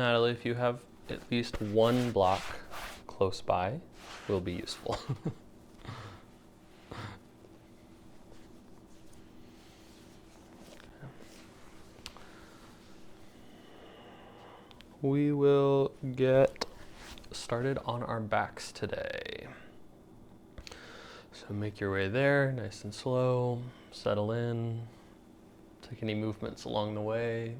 Natalie, if you have at least one block close by, will be useful. We will get started on our backs today. So make your way there, nice and slow, settle in, take any movements along the way.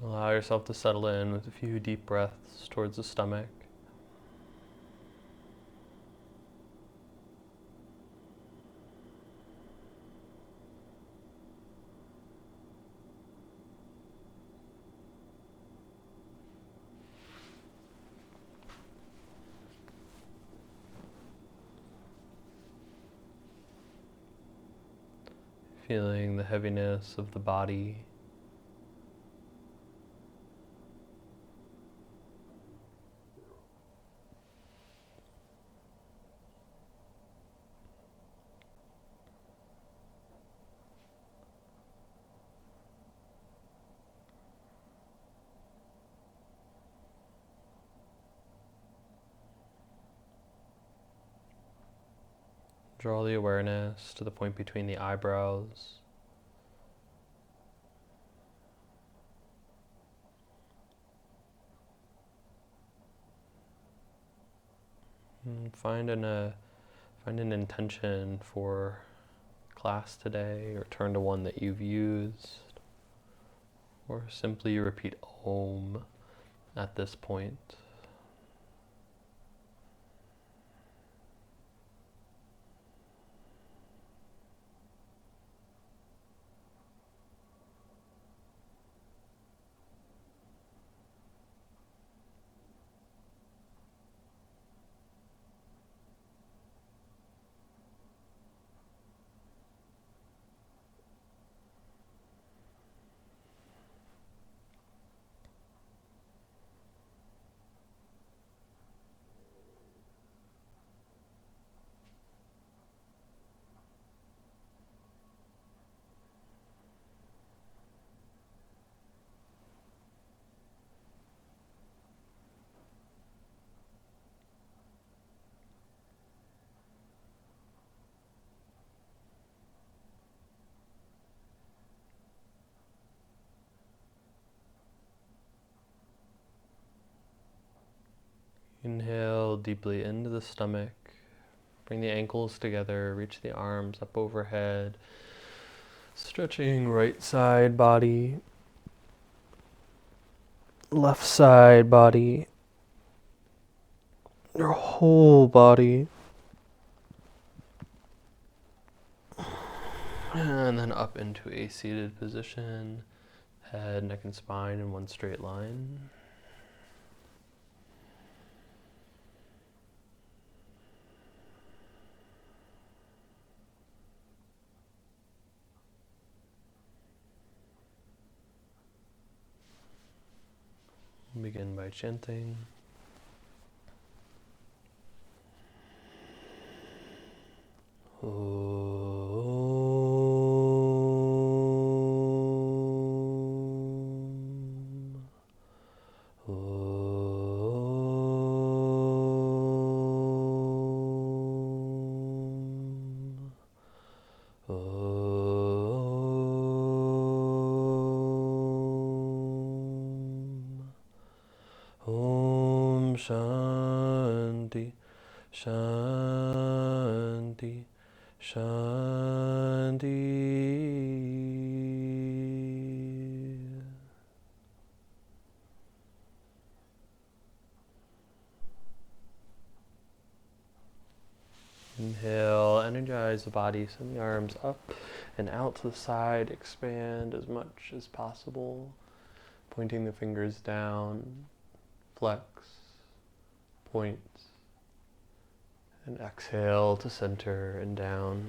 Allow yourself to settle in with a few deep breaths towards the stomach. Feeling the heaviness of the body. Draw the awareness to the point between the eyebrows. And find an intention for class today, or turn to one that you've used, or simply repeat Om at this point. Inhale deeply into the stomach. Bring the ankles together, reach the arms up overhead. Stretching right side body, left side body, your whole body. And then up into a seated position, head, neck, and spine in one straight line. Begin by chanting. Om Shanti, Shanti, Shanti. Inhale, energize the body, send the arms up and out to the side, expand as much as possible, pointing the fingers down, flex, point, and exhale to center and down.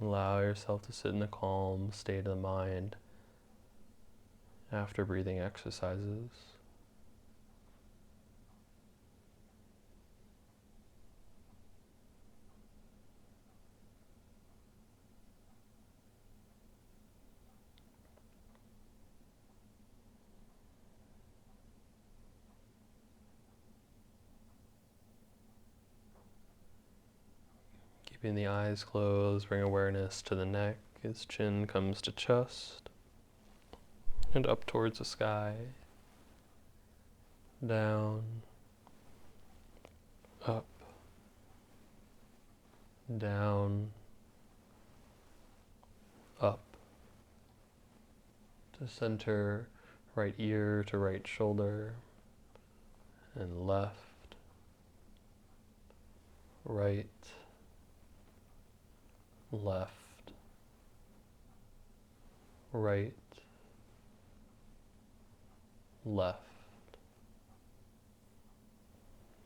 Allow yourself to sit in a calm state of the mind after breathing exercises. Keeping the eyes closed, bring awareness to the neck as chin comes to chest and up towards the sky, down, up, down, up, to center, right ear to right shoulder, and left, right, left, right, left.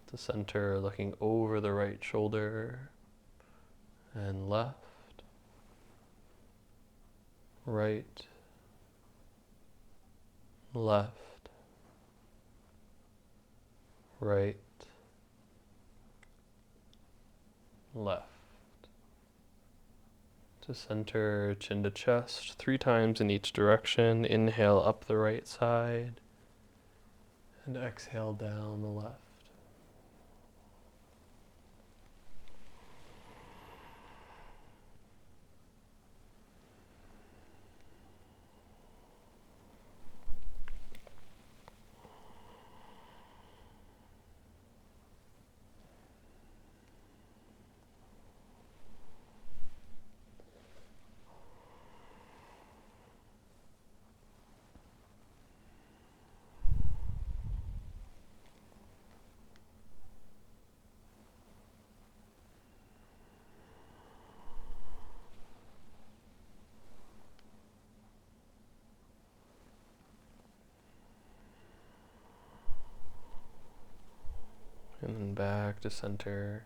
To center, looking over the right shoulder, and left, right, left, right, left. To center, chin to chest, 3 times in each direction. Inhale up the right side, and exhale down the left. And then back to center.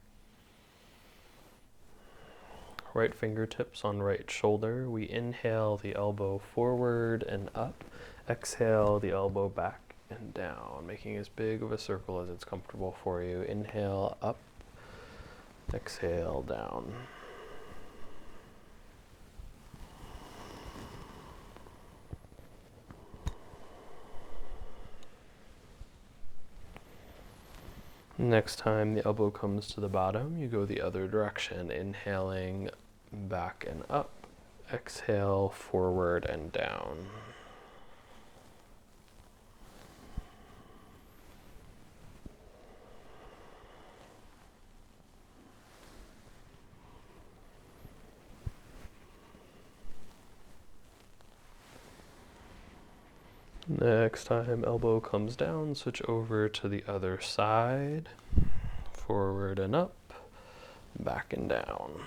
Right fingertips on right shoulder. We inhale the elbow forward and up. Exhale the elbow back and down, making as big of a circle as it's comfortable for you. Inhale up, exhale down. Next time the elbow comes to the bottom, you go the other direction, inhaling back and up, exhale forward and down. Next time elbow comes down, switch over to the other side, forward and up, back and down.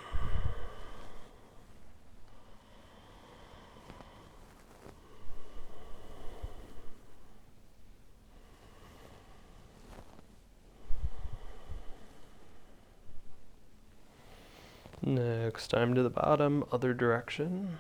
Next time to the bottom, other direction.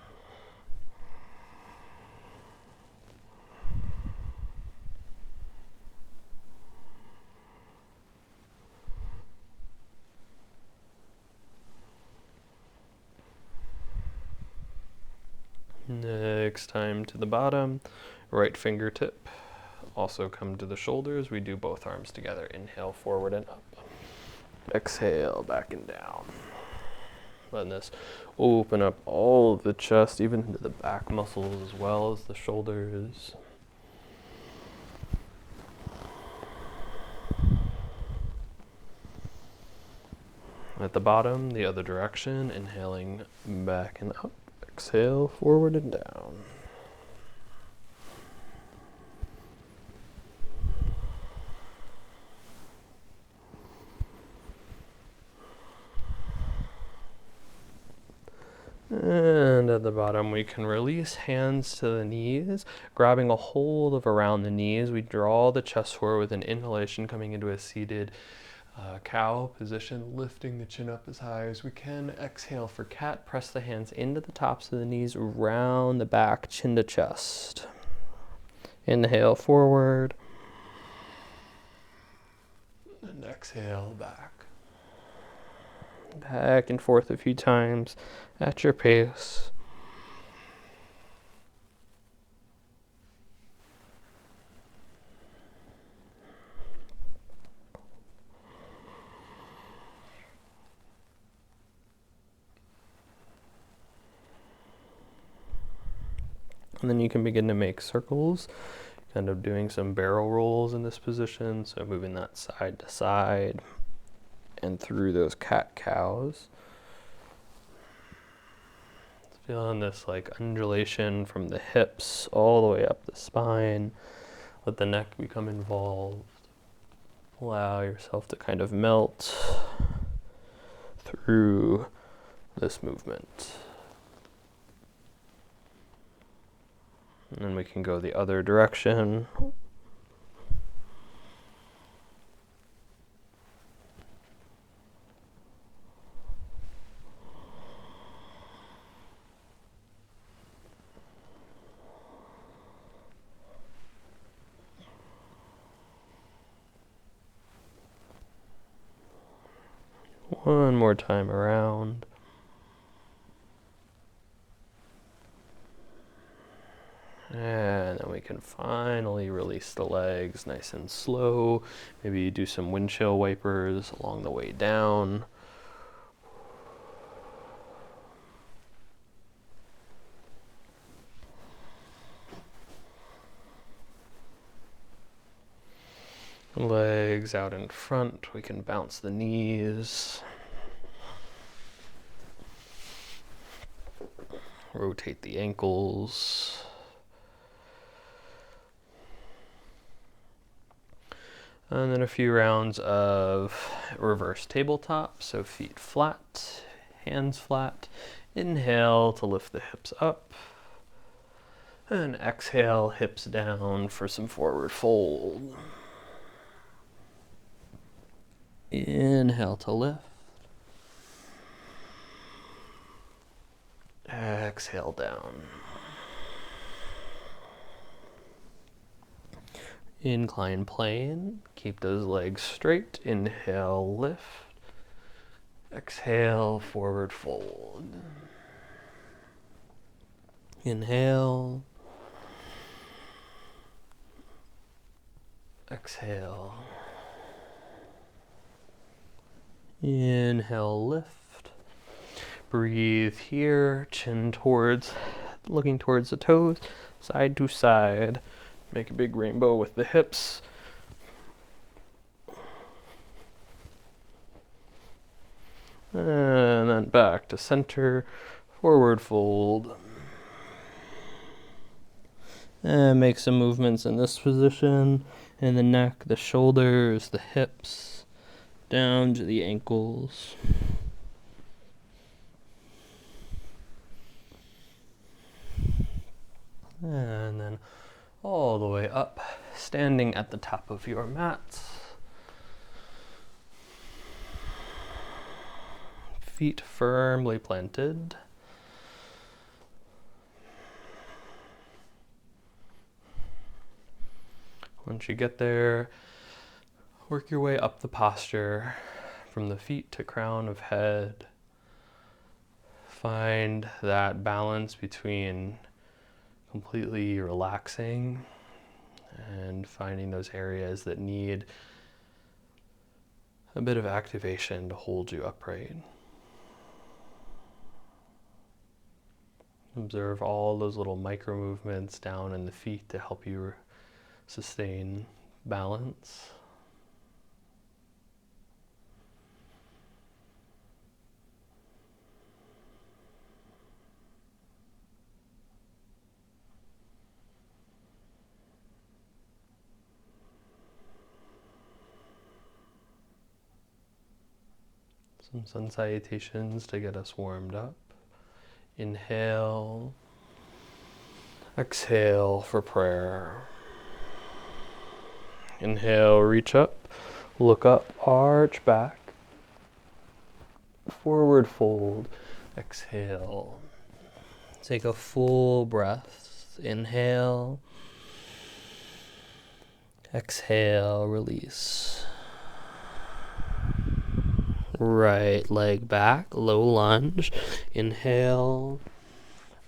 Next time to the bottom, right fingertip. Also come to the shoulders. We do both arms together. Inhale forward and up. Exhale back and down. Letting this open up all of the chest, even into the back muscles as well as the shoulders. At the bottom, the other direction, inhaling back and up. Exhale forward and down. And at the bottom, we can release hands to the knees, grabbing a hold of around the knees. We draw the chest forward with an inhalation, coming into a seated Cow position, lifting the chin up as high as we can. Exhale for cat. Press the hands into the tops of the knees, round the back, chin to chest. Inhale forward. And exhale back. Back and forth a few times at your pace. And then you can begin to make circles, kind of doing some barrel rolls in this position. So moving that side to side and through those cat-cows. Feeling this like undulation from the hips all the way up the spine. Let the neck become involved. Allow yourself to kind of melt through this movement. And then we can go the other direction. One more time around. And then we can finally release the legs nice and slow. Maybe do some windshield wipers along the way down. Legs out in front. We can bounce the knees. Rotate the ankles. And then a few rounds of reverse tabletop. So feet flat, hands flat. Inhale to lift the hips up. And exhale, hips down for some forward fold. Inhale to lift. Exhale down. Incline plane. Keep those legs straight. Inhale, lift. Exhale, forward fold. Inhale. Exhale. Inhale, lift. Breathe here, chin towards, looking towards the toes, side to side. Make a big rainbow with the hips. And then back to center, forward fold. And make some movements in this position, in the neck, the shoulders, the hips, down to the ankles. And then all the way up, standing at the top of your mat. Feet firmly planted. Once you get there, work your way up the posture from the feet to crown of head. Find that balance between completely relaxing and finding those areas that need a bit of activation to hold you upright. Observe all those little micro movements down in the feet to help you sustain balance. Some sun salutations to get us warmed up. Inhale. Exhale for prayer. Inhale, reach up. Look up, arch back. Forward fold. Exhale. Take a full breath. Inhale. Exhale, release. Right leg back, low lunge. Inhale.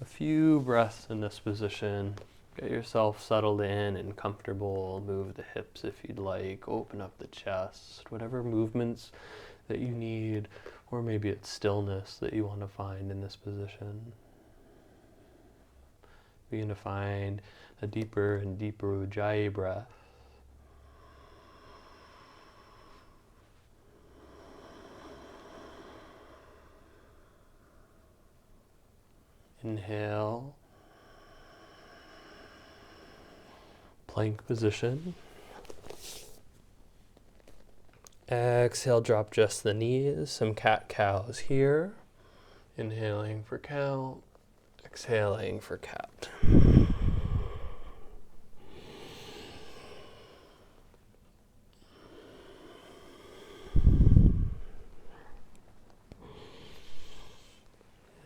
A few breaths in this position. Get yourself settled in and comfortable. Move the hips if you'd like. Open up the chest. Whatever movements that you need, or maybe it's stillness that you want to find in this position. Begin to find a deeper and deeper Ujjayi breath. Inhale. Plank position. Exhale, drop just the knees. Some cat-cows here. Inhaling for count. Exhaling for cat.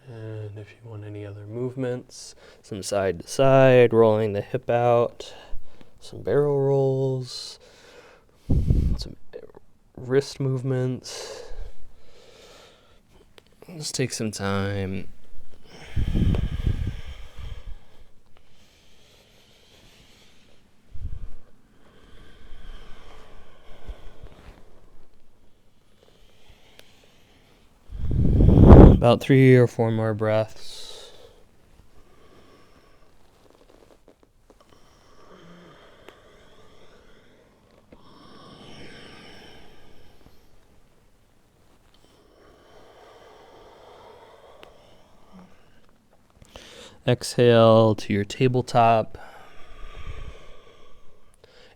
And if you want any other movements, some side to side, rolling the hip out, some barrel rolls, some wrist movements. Just take some time. About 3 or 4 more breaths. Exhale to your tabletop.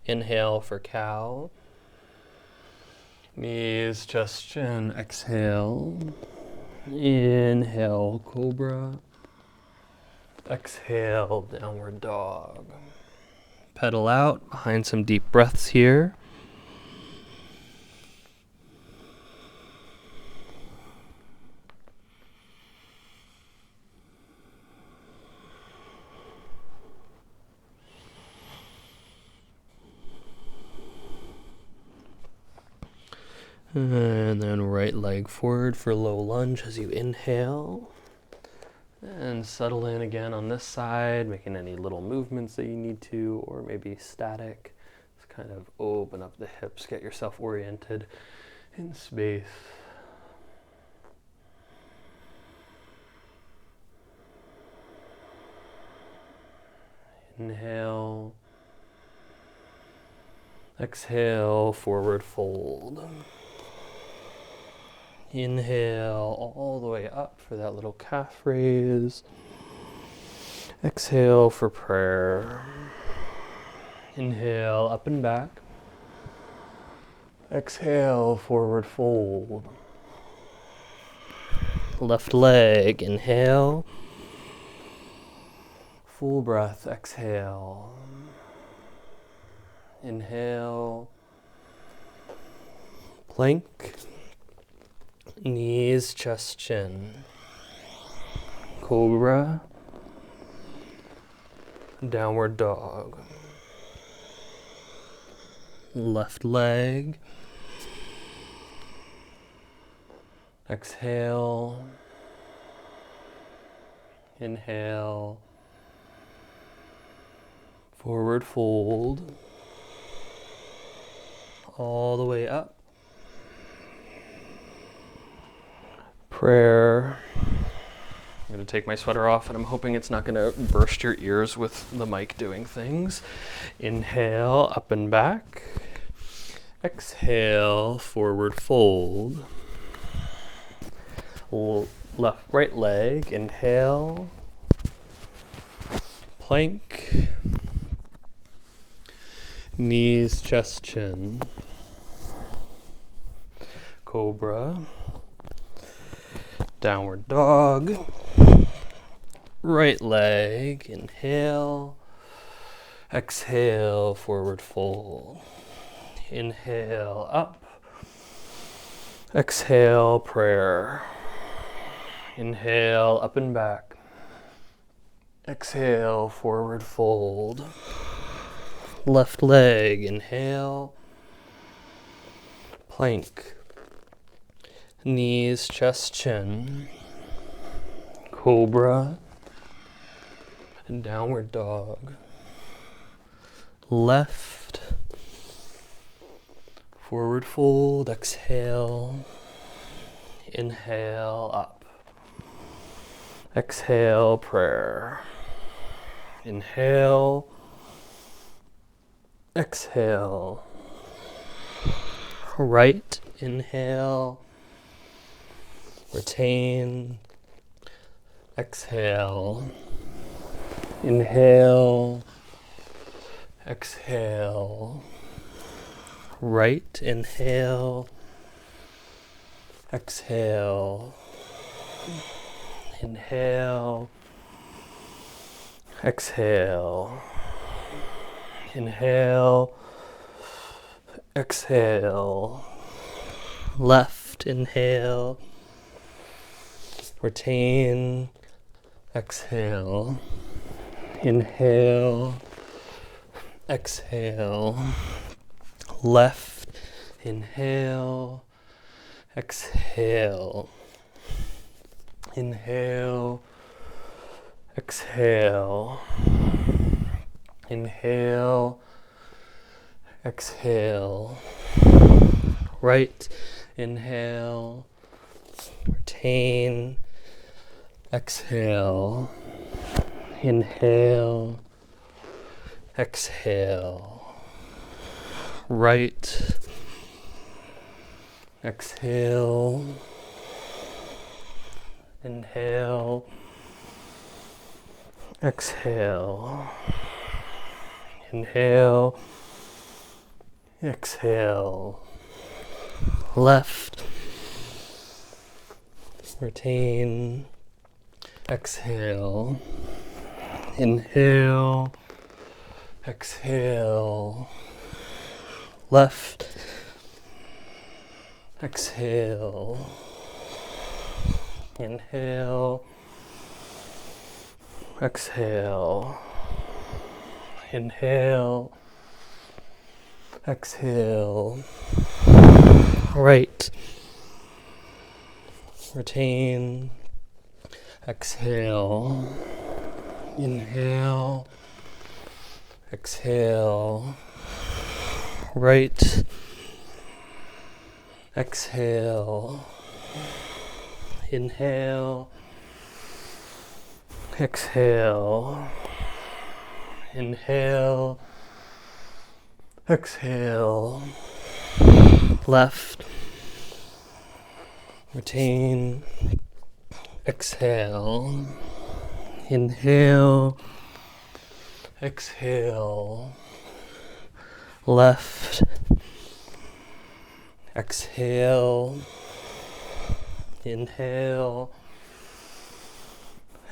Inhale for cow. Knees, chest, chin. Exhale. Inhale, cobra. Exhale, downward dog. Pedal out behind some deep breaths here. And then right leg forward for low lunge as you inhale. And settle in again on this side, making any little movements that you need to, or maybe static. Just kind of open up the hips, get yourself oriented in space. Inhale. Exhale, forward fold. Inhale all the way up for that little calf raise. Exhale for prayer. Inhale, up and back. Exhale, forward fold. Left leg, inhale. Full breath, exhale. Inhale. Plank. Knees, chest, chin. Cobra. Downward dog. Left leg. Exhale. Inhale. Forward fold. All the way up. Prayer. I'm going to take my sweater off and I'm hoping it's not going to burst your ears with the mic doing things. Inhale, up and back. Exhale, forward fold. Left, right leg, inhale. Plank. Knees, chest, chin. Cobra. Downward dog. Right leg, inhale. Exhale, forward fold. Inhale, up. Exhale, prayer. Inhale, up and back. Exhale, forward fold. Left leg, inhale. Plank. Knees, chest, chin. Cobra. And downward dog. Left. Forward fold, exhale. Inhale, up. Exhale, prayer. Inhale. Exhale. Right, inhale. Retain. Exhale. Inhale. Exhale. Right, inhale. Exhale. Inhale. Exhale. Inhale. Exhale. Left, inhale. Retain. Exhale. Inhale. Exhale. Left. Inhale. Exhale. Inhale. Exhale. Inhale. Exhale. Right. Inhale. Retain. Exhale. Inhale. Exhale. Right. Exhale. Inhale. Exhale. Inhale. Exhale. Left. Retain. Exhale. Inhale. Exhale. Left. Exhale. Inhale. Exhale. Inhale. Exhale. Right. Retain. Exhale. Inhale. Exhale. Right. Exhale. Inhale. Exhale. Inhale. Exhale. Left. Retain. Exhale. Inhale. Exhale. Left. Exhale. Inhale.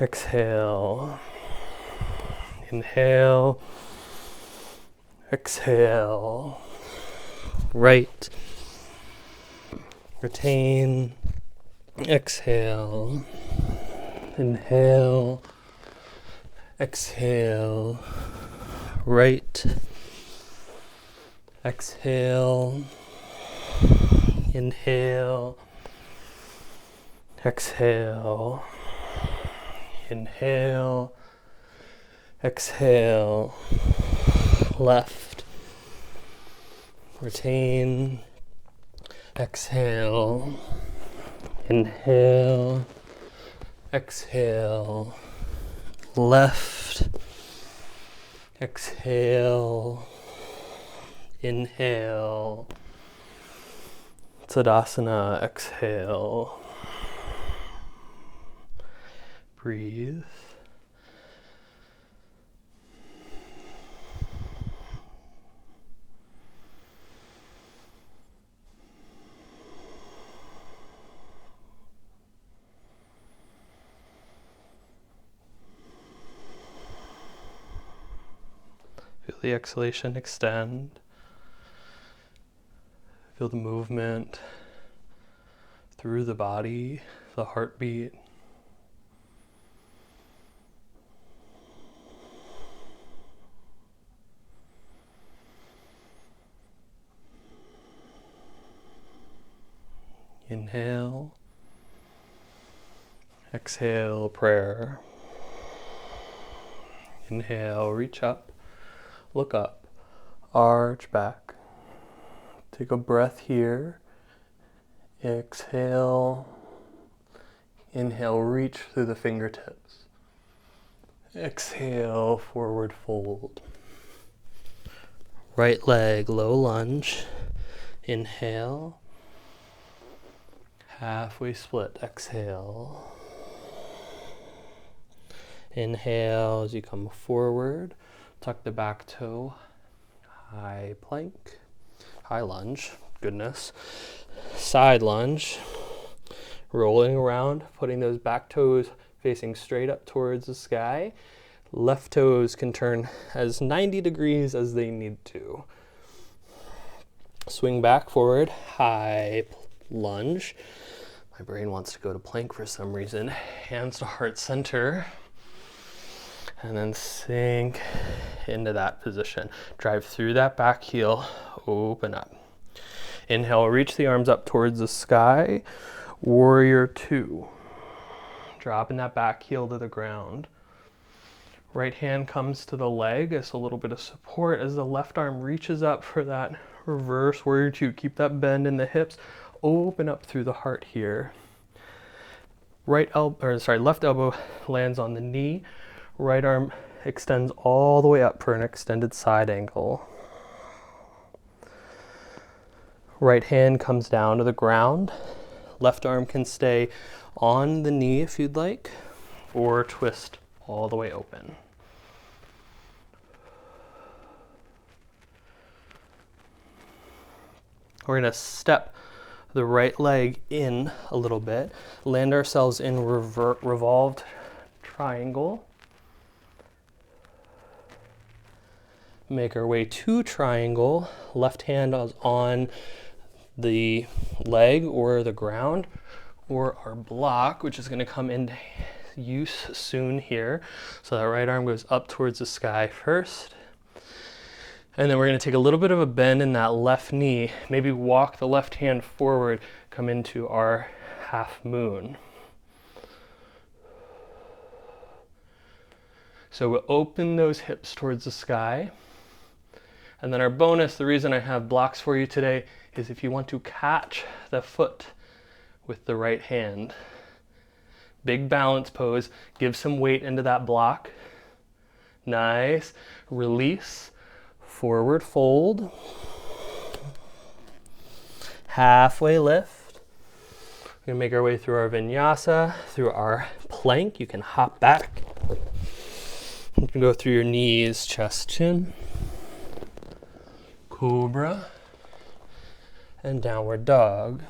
Exhale. Inhale. Exhale. Right. Retain. Exhale. Inhale. Exhale. Right. Exhale. Inhale. Exhale. Inhale. Exhale. Left. Retain. Exhale. Inhale. Exhale. Left. Exhale. Inhale. Tadasana. Exhale. Breathe. Feel the exhalation extend. Feel the movement through the body, the heartbeat. Inhale. Exhale, prayer. Inhale, reach up, look up, arch back. Take a breath here. Exhale. Inhale, reach through the fingertips. Exhale, forward fold. Right leg, low lunge. Inhale. Halfway split, exhale. Inhale as you come forward, tuck the back toe, high plank, high lunge, goodness, side lunge, rolling around, putting those back toes facing straight up towards the sky. Left toes can turn as 90 degrees as they need to. Swing back forward, high lunge. My brain wants to go to plank for some reason. Hands to heart center. And then sink into that position. Drive through that back heel, open up. Inhale, reach the arms up towards the sky. Warrior two. Dropping that back heel to the ground. Right hand comes to the leg as a little bit of support as the left arm reaches up for that reverse warrior two. Keep that bend in the hips. Open up through the heart here. Left elbow lands on the knee. Right arm extends all the way up for an extended side angle. Right hand comes down to the ground. Left arm can stay on the knee if you'd like, or twist all the way open. We're going to step the right leg in a little bit, land ourselves in revolved triangle. Make our way to triangle. Left hand is on the leg or the ground or our block, which is going to come into use soon here. So that right arm goes up towards the sky first. And then we're going to take a little bit of a bend in that left knee. Maybe walk the left hand forward, come into our half moon. So we'll open those hips towards the sky. And then our bonus, the reason I have blocks for you today, is if you want to catch the foot with the right hand. Big balance pose, give some weight into that block. Nice. Release, forward fold. Halfway lift. We're gonna make our way through our vinyasa, through our plank. You can hop back. You can go through your knees, chest, chin. Cobra and downward dog.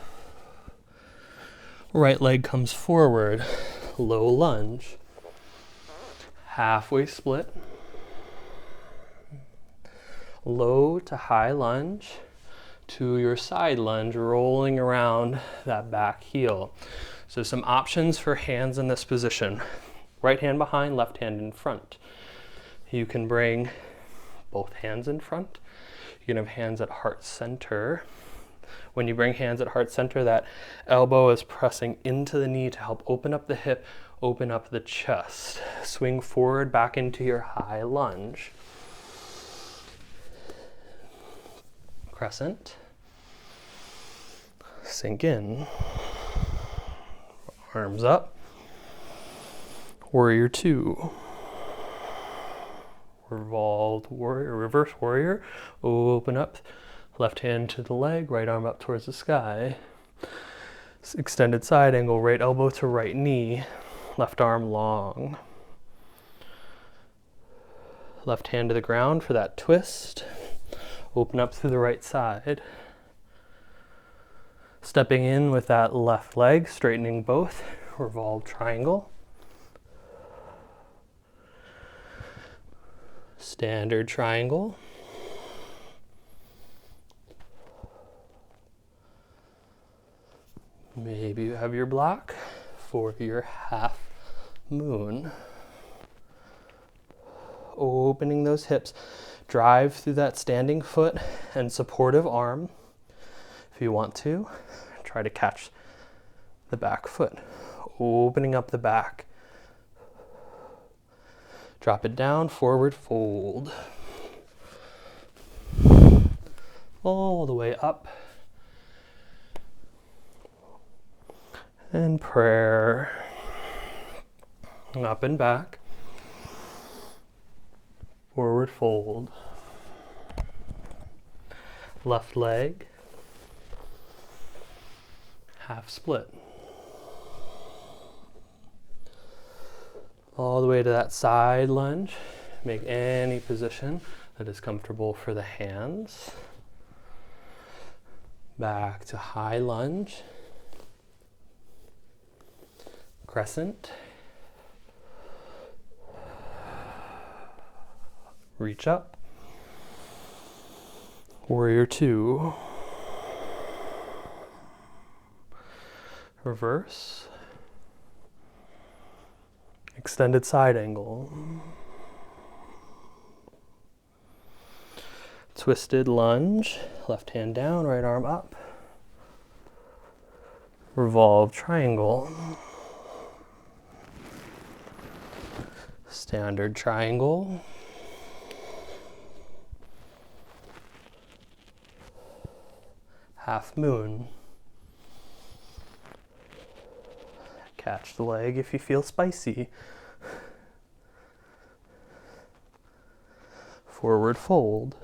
Right leg comes forward, low lunge. Halfway split. Low to high lunge to your side lunge, rolling around that back heel. So some options for hands in this position. Right hand behind, left hand in front. You can bring both hands in front. You can have hands at heart center. When you bring hands at heart center, that elbow is pressing into the knee to help open up the hip, open up the chest. Swing forward back into your high lunge. Crescent. Sink in. Arms up. Warrior two. Revolved warrior, reverse warrior. Open up, left hand to the leg, right arm up towards the sky. Extended side angle, right elbow to right knee, left arm long. Left hand to the ground for that twist. Open up through the right side. Stepping in with that left leg, straightening both, revolved triangle. Standard triangle. Maybe have your block for your half moon. Opening those hips. Drive through that standing foot and supportive arm. If you want to, try to catch the back foot. Opening up the back. Drop it down, forward fold. All the way up. And prayer. Up and back. Forward fold. Left leg. Half split. All the way to that side lunge. Make any position that is comfortable for the hands. Back to high lunge. Crescent. Reach up. Warrior 2. Reverse. Extended side angle. Twisted lunge. Left hand down, right arm up. Revolve triangle. Standard triangle. Half moon. Catch the leg if you feel spicy. Forward fold.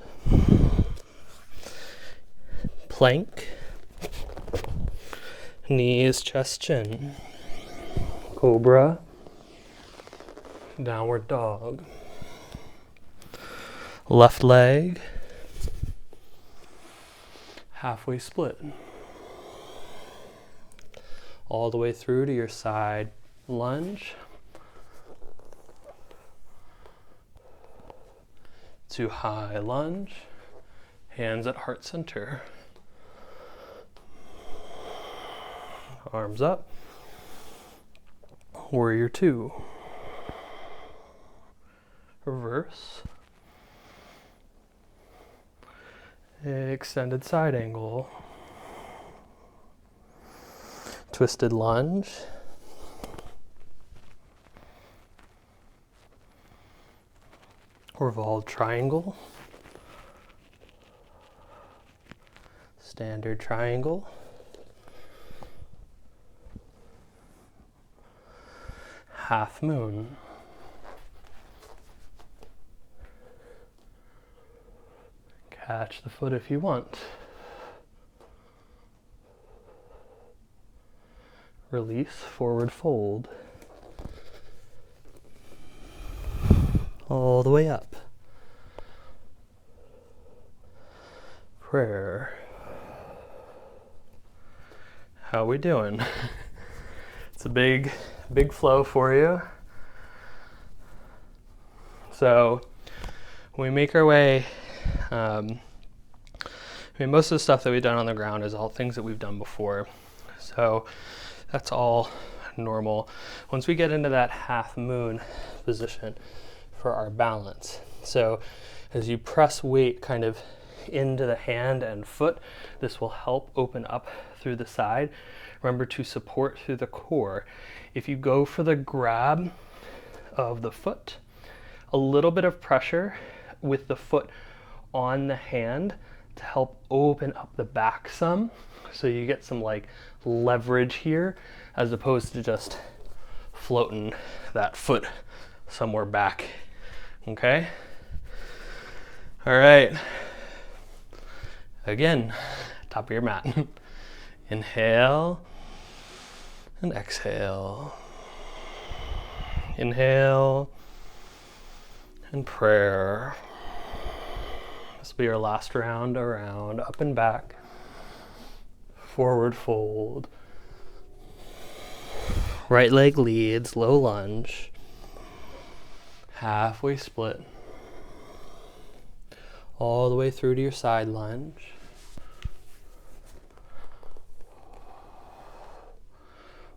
Plank. Knees, chest, chin. Cobra. Downward dog. Left leg. Halfway split. All the way through to your side lunge. To high lunge. Hands at heart center. Arms up. Warrior 2. Reverse. Extended side angle. Twisted lunge. Revolved triangle. Standard triangle. Half moon. Catch the foot if you want. Release, forward fold. All the way up. Prayer. How we doing? It's a big flow for you. So when we make our way, most of the stuff that we've done on the ground is all things that we've done before. So that's all normal. Once we get into that half moon position for our balance. So as you press weight kind of into the hand and foot, this will help open up through the side. Remember to support through the core. If you go for the grab of the foot, a little bit of pressure with the foot on the hand to help open up the back some, so you get some like leverage here as opposed to just floating that foot somewhere back. Okay? All right. Again, top of your mat. Inhale and exhale. Inhale and prayer. This will be our last round around, up and back. Forward fold. Right leg leads, low lunge. Halfway split. All the way through to your side lunge.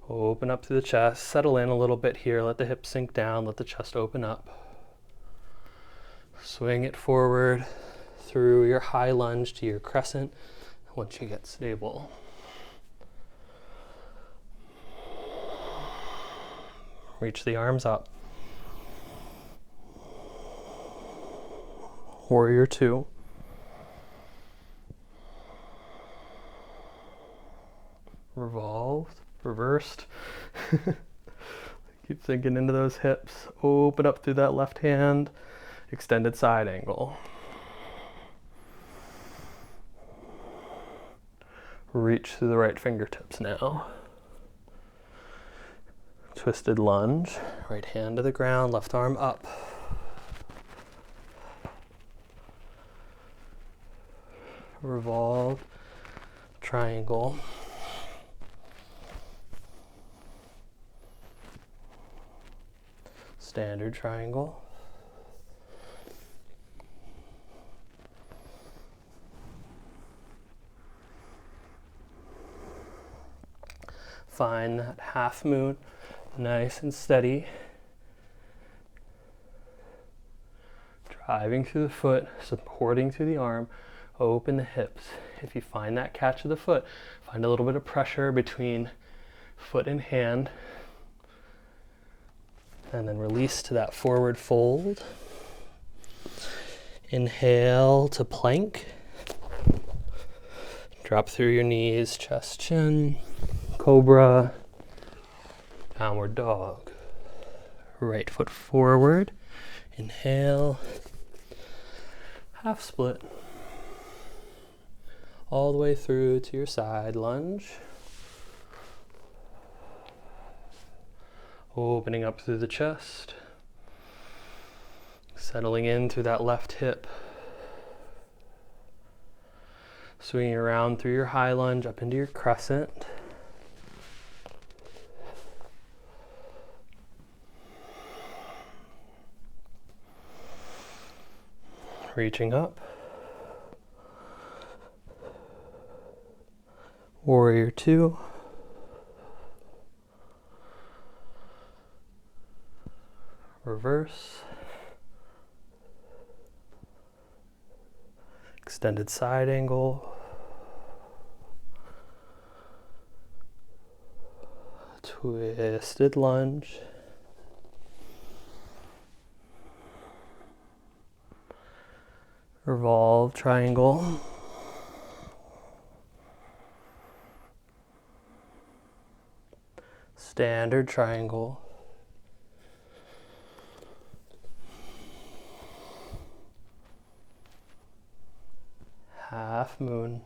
Open up through the chest, settle in a little bit here, let the hips sink down, let the chest open up. Swing it forward through your high lunge to your crescent once you get stable. Reach the arms up. Warrior two. Revolved, reversed. Keep sinking into those hips. Open up through that left hand. Extended side angle. Reach through the right fingertips now. Twisted lunge. Right hand to the ground, left arm up. Revolved triangle. Standard triangle. Find that half moon, nice and steady. Driving through the foot, supporting through the arm, open the hips. If you find that catch of the foot, find a little bit of pressure between foot and hand. And then release to that forward fold. Inhale to plank. Drop through your knees, chest, chin. Cobra. Downward dog. Right foot forward. Inhale. Half split. All the way through to your side lunge. Opening up through the chest. Settling in through that left hip. Swinging around through your high lunge up into your crescent. Reaching up. Warrior two. Reverse. Extended side angle. Twisted lunge. Revolve triangle. Standard triangle. Half moon.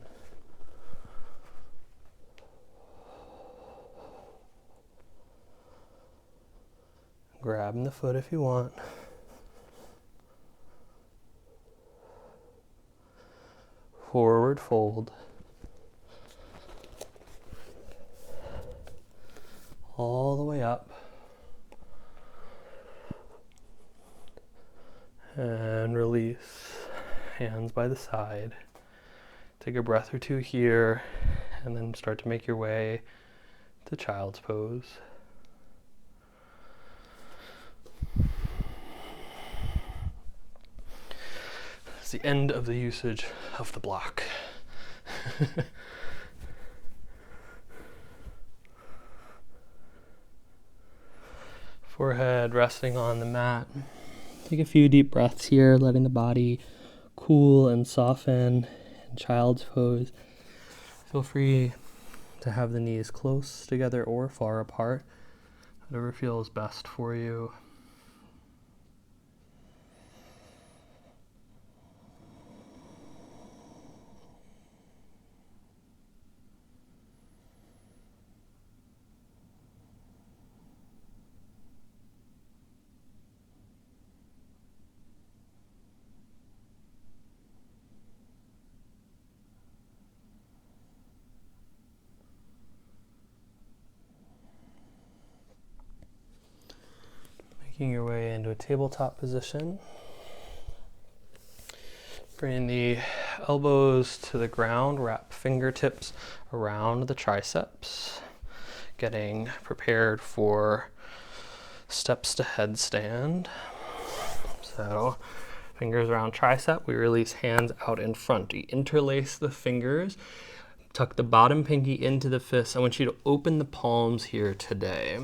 Grabbing the foot if you want. Forward fold. All the way up. And release. Hands by the side. Take a breath or two here, and then start to make your way to child's pose. It's the end of the usage of the block. Forehead resting on the mat. Take a few deep breaths here, letting the body cool and soften in child's pose. Feel free to have the knees close together or far apart, whatever feels best for you. Making your way into a tabletop position. Bring the elbows to the ground, wrap fingertips around the triceps. getting prepared for steps to headstand. So fingers around tricep, we release hands out in front. We interlace the fingers, tuck the bottom pinky into the fist. I want you to open the palms here today.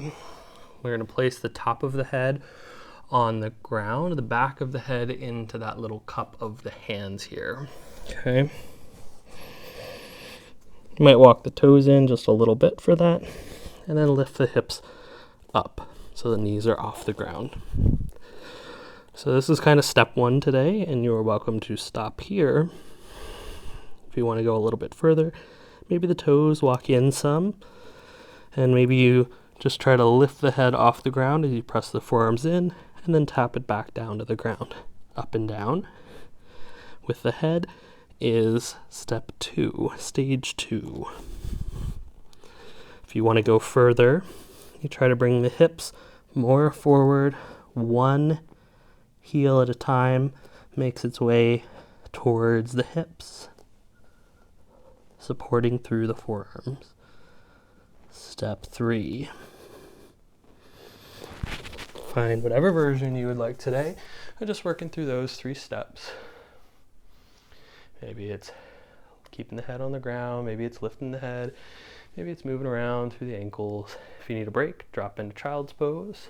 We're going to place the top of the head on the ground, the back of the head into that little cup of the hands here. Okay. You might walk the toes in just a little bit for that, and then lift the hips up so the knees are off the ground. So this is kind of step one today, and you're welcome to stop here. If you want to go a little bit further, maybe the toes walk in some, and maybe you just try to lift the head off the ground as you press the forearms in, and then tap it back down to the ground. Up and down with the head is step two, stage 2. If you want to go further, you try to bring the hips more forward, one heel at a time makes its way towards the hips, supporting through the forearms. Step 3. Find whatever version you would like today. I'm just working through those 3 steps. Maybe it's keeping the head on the ground, maybe it's lifting the head, maybe it's moving around through the ankles. If you need a break, drop into child's pose.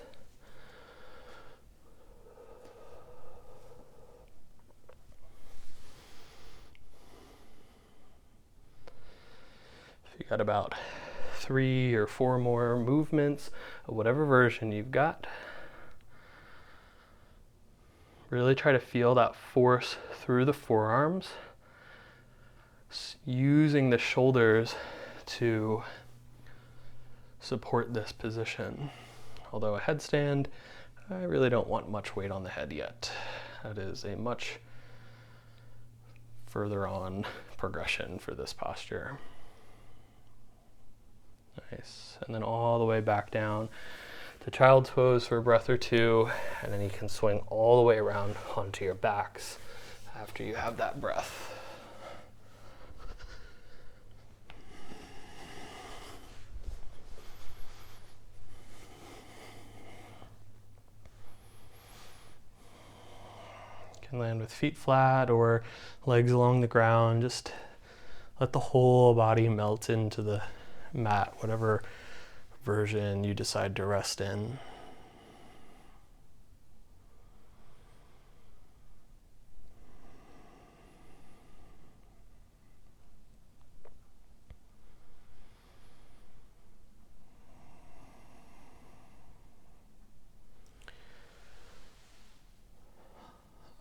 If you got about 3 or 4 more movements of whatever version you've got, really try to feel that force through the forearms, using the shoulders to support this position. Although a headstand, I really don't want much weight on the head yet. That is a much further on progression for this posture. Nice. And then all the way back down to child's pose for a breath or 2, and then you can swing all the way around onto your backs after you have that breath. You can land with feet flat or legs along the ground. Just let the whole body melt into the mat, whatever version you decide to rest in.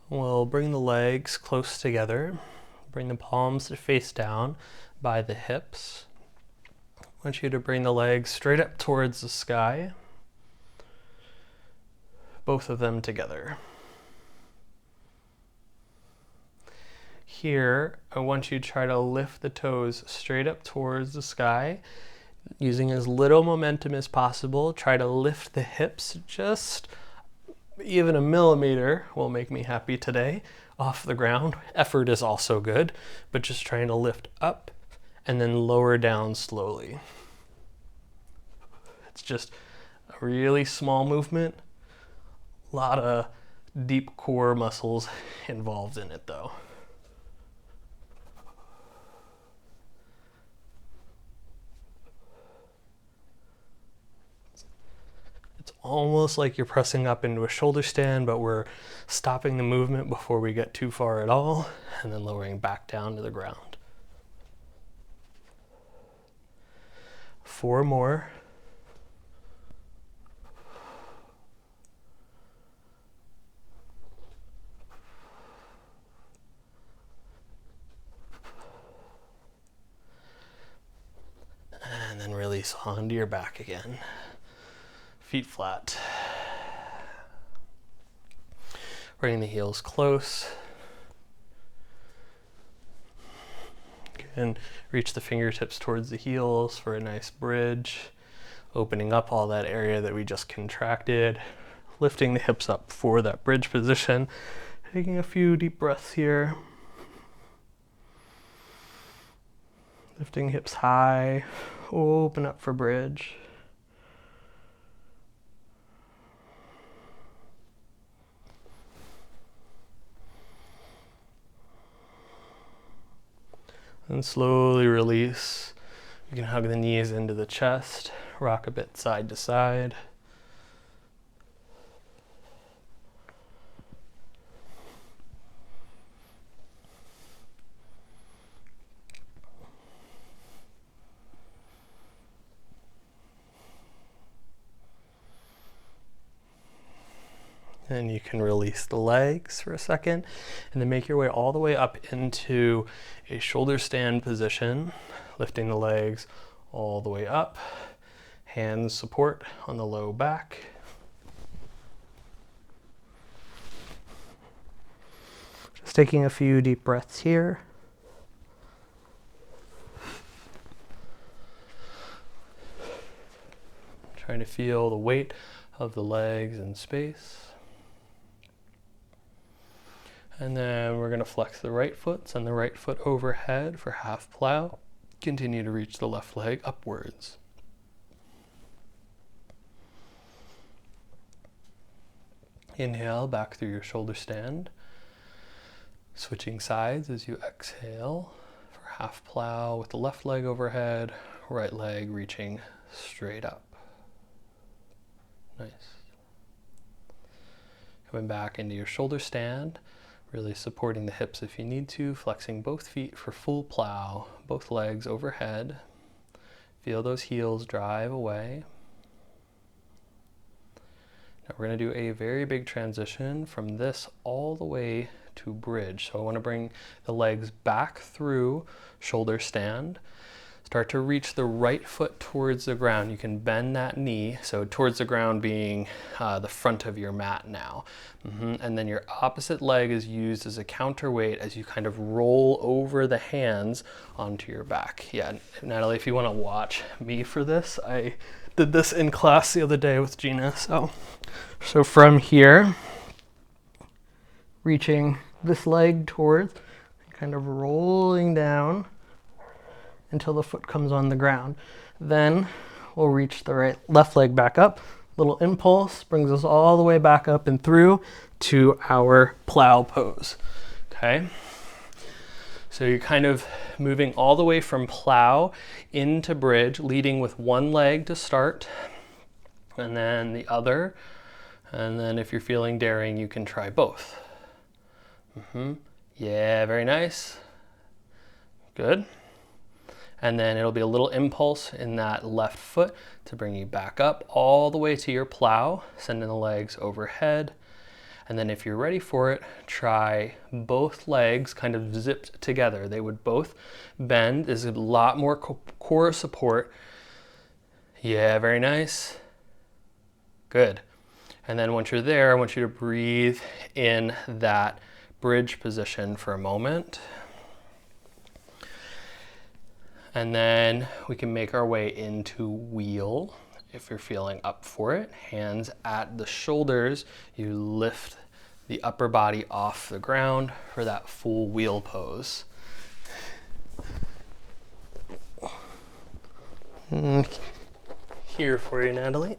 We'll bring the legs close together, bring the palms to face down by the hips. I want you to bring the legs straight up towards the sky, both of them together. Here, I want you to try to lift the toes straight up towards the sky, using as little momentum as possible. Try to lift the hips just even a millimeter will make me happy today off the ground. Effort is also good, but just trying to lift up and then lower down slowly. It's just a really small movement. A lot of deep core muscles involved in it though. Almost like you're pressing up into a shoulder stand, but we're stopping the movement before we get too far at all, and then lowering back down to the ground. 4 more. And then release onto your back again. Feet flat. Bring the heels close. And reach the fingertips towards the heels for a nice bridge. Opening up all that area that we just contracted. Lifting the hips up for that bridge position. Taking a few deep breaths here. Lifting hips high. Open up for bridge. And slowly release. You can hug the knees into the chest, rock a bit side to side. And you can release the legs for a second and then make your way all the way up into a shoulder stand position, lifting the legs all the way up, hands support on the low back. Just taking a few deep breaths here. Trying to feel the weight of the legs in space. And then we're going to flex the right foot, send the right foot overhead for half plow. Continue to reach the left leg upwards. Inhale back through your shoulder stand. Switching sides as you exhale for half plow with the left leg overhead, right leg reaching straight up. Nice. Coming back into your shoulder stand. Really supporting the hips if you need to, flexing both feet for full plow, both legs overhead. Feel those heels drive away. Now we're going to do a very big transition from this all the way to bridge. So I want to bring the legs back through shoulder stand. Start to reach the right foot towards the ground. You can bend that knee, so towards the ground being the front of your mat now. And then your opposite leg is used as a counterweight as you kind of roll over the hands onto your back. Yeah, Natalie, if you want to watch me for this, I did this in class the other day with Gina. So from here, reaching this leg towards, kind of rolling down until the foot comes on the ground. Then we'll reach the left leg back up. Little impulse brings us all the way back up and through to our plow pose. Okay? So you're kind of moving all the way from plow into bridge, leading with one leg to start, and then the other. And then if you're feeling daring, you can try both. Yeah, very nice. Good. And then it'll be a little impulse in that left foot to bring you back up all the way to your plow, sending the legs overhead. And then if you're ready for it, try both legs kind of zipped together. They would both bend. There's a lot more core support. Yeah, very nice. Good. And then once you're there, I want you to breathe in that bridge position for a moment. And then we can make our way into wheel if you're feeling up for it. Hands at the shoulders, you lift the upper body off the ground for that full wheel pose. Here for you, Natalie.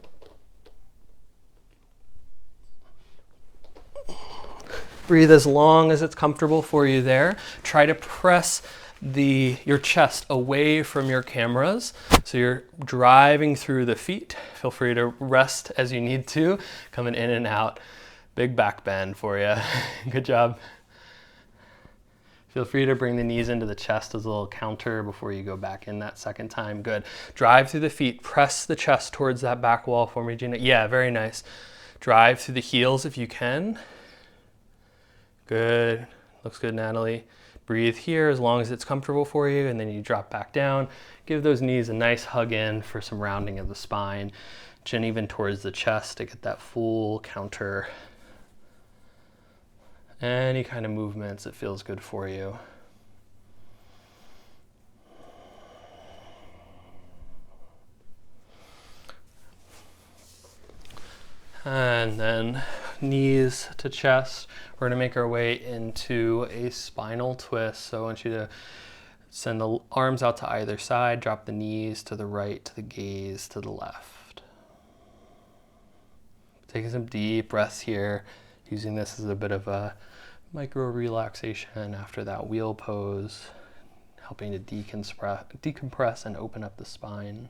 Breathe as long as it's comfortable for you there. Try to press your chest away from your cameras. So you're driving through the feet. Feel free to rest as you need to. Coming in and out. Big back bend for you. Good job. Feel free to bring the knees into the chest as a little counter before you go back in that second time. Good. Drive through the feet. Press the chest towards that back wall for me, Gina. Yeah, very nice. Drive through the heels if you can. Good. Looks good, Natalie. Breathe here as long as it's comfortable for you, and then you drop back down. Give those knees a nice hug in for some rounding of the spine. Chin even towards the chest to get that full counter. Any kind of movements that feels good for you. And then knees to chest. We're going to make our way into a spinal twist. So I want you to send the arms out to either side, drop the knees to the right, to the gaze to the left. Taking some deep breaths here, using this as a bit of a micro relaxation after that wheel pose. helping to decompress and open up the spine.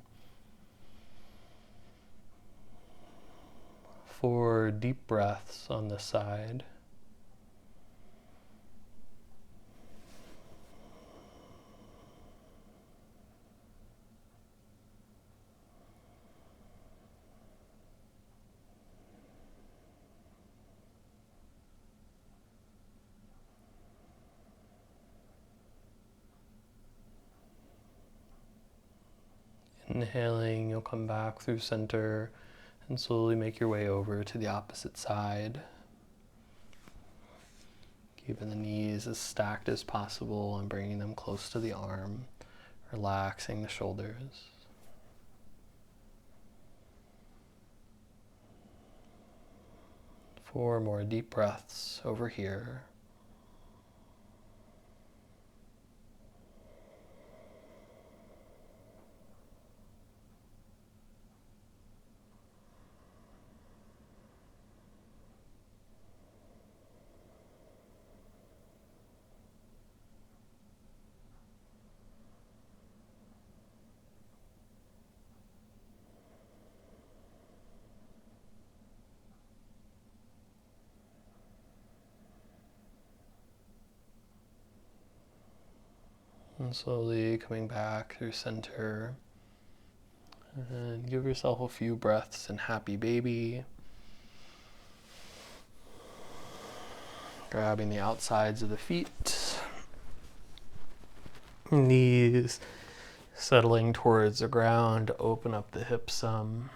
4 deep breaths on this side. Inhaling, you'll come back through center and slowly make your way over to the opposite side. Keeping the knees as stacked as possible and bringing them close to the arm, relaxing the shoulders. 4 more deep breaths over here. And slowly coming back through center. And give yourself a few breaths in happy baby. Grabbing the outsides of the feet. Knees settling towards the ground to open up the hips some.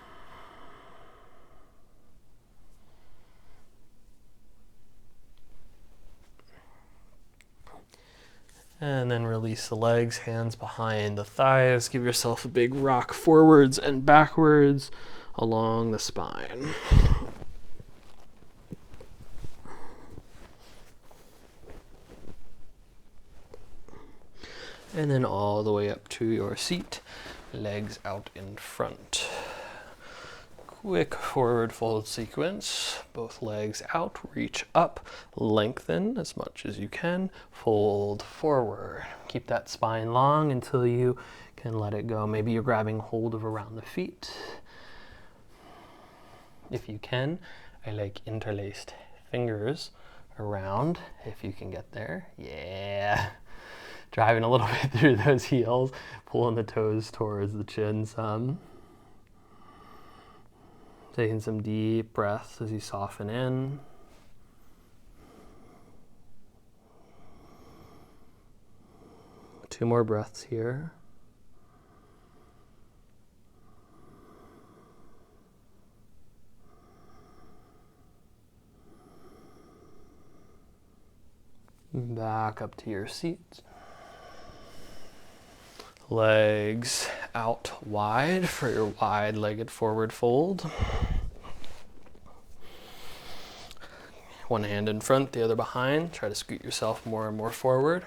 And then release the legs, hands behind the thighs. Give yourself a big rock forwards and backwards along the spine. And then all the way up to your seat, legs out in front. Quick forward fold sequence, both legs out, reach up, lengthen as much as you can, fold forward. Keep that spine long until you can let it go. Maybe you're grabbing hold of around the feet. If you can, I like interlaced fingers around, if you can get there. Yeah. Driving a little bit through those heels, pulling the toes towards the chin some. Taking some deep breaths as you soften in. Two more breaths here. Back up to your seat. Legs out wide for your wide-legged forward fold. One hand in front, the other behind. Try to scoot yourself more and more forward.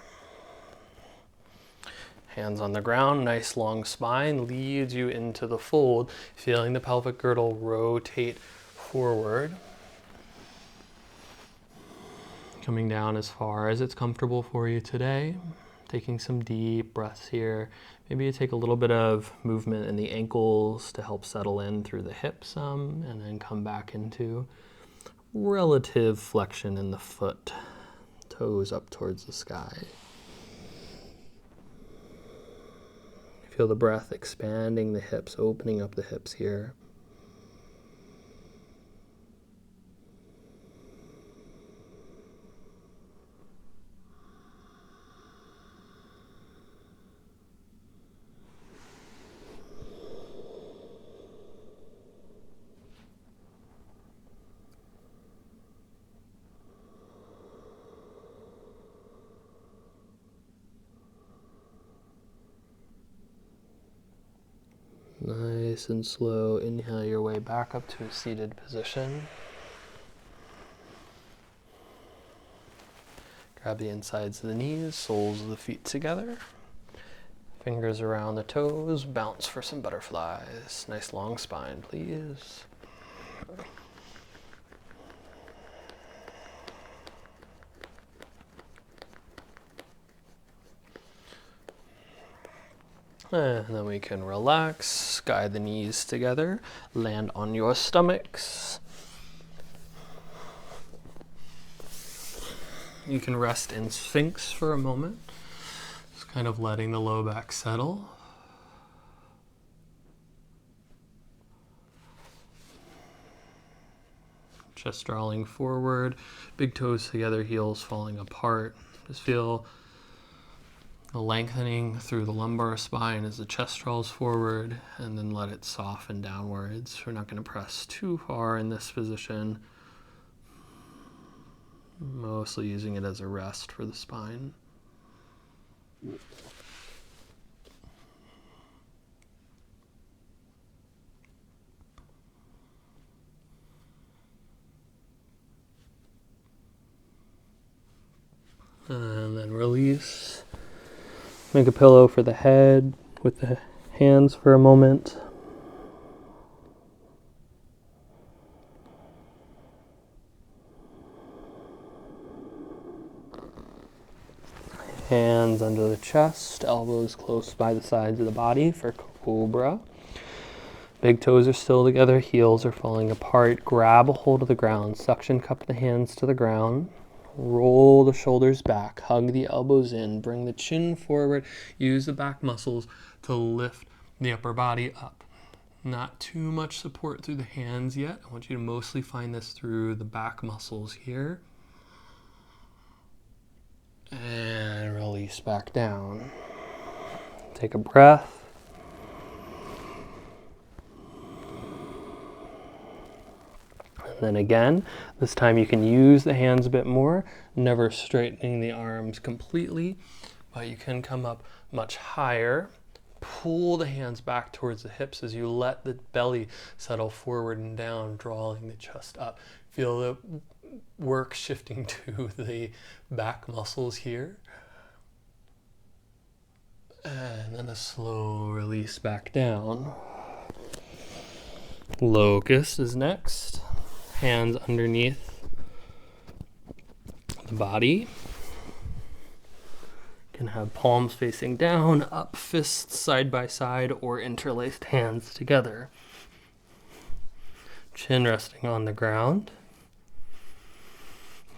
Hands on the ground, nice long spine leads you into the fold, feeling the pelvic girdle rotate forward. Coming down as far as it's comfortable for you today. Taking some deep breaths here. Maybe you take a little bit of movement in the ankles to help settle in through the hips some, and then come back into relative flexion in the foot, toes up towards the sky. Feel the breath expanding the hips, opening up the hips here. Nice and slow, inhale your way back up to a seated position. Grab the insides of the knees, soles of the feet together. Fingers around the toes, bounce for some butterflies. Nice long spine, please. And then we can relax, guide the knees together, land on your stomachs. You can rest in Sphinx for a moment, just kind of letting the low back settle. Chest drawing forward, big toes together, heels falling apart. Just feel a lengthening through the lumbar spine as the chest draws forward, and then let it soften downwards. We're not going to press too far in this position, mostly using it as a rest for the spine. And then release. Make a pillow for the head with the hands for a moment. Hands under the chest, elbows close by the sides of the body for Cobra. Big toes are still together, heels are falling apart. Grab a hold of the ground, suction cup the hands to the ground. Roll the shoulders back, hug the elbows in, bring the chin forward, use the back muscles to lift the upper body up. Not too much support through the hands yet. I want you to mostly find this through the back muscles here. And release back down. Take a breath. And then again, this time you can use the hands a bit more, never straightening the arms completely, but you can come up much higher. Pull the hands back towards the hips as you let the belly settle forward and down, drawing the chest up. Feel the work shifting to the back muscles here. And then a slow release back down. Locust is next. Hands underneath the body. You can have palms facing down, up, fists side by side, or interlaced hands together. Chin resting on the ground.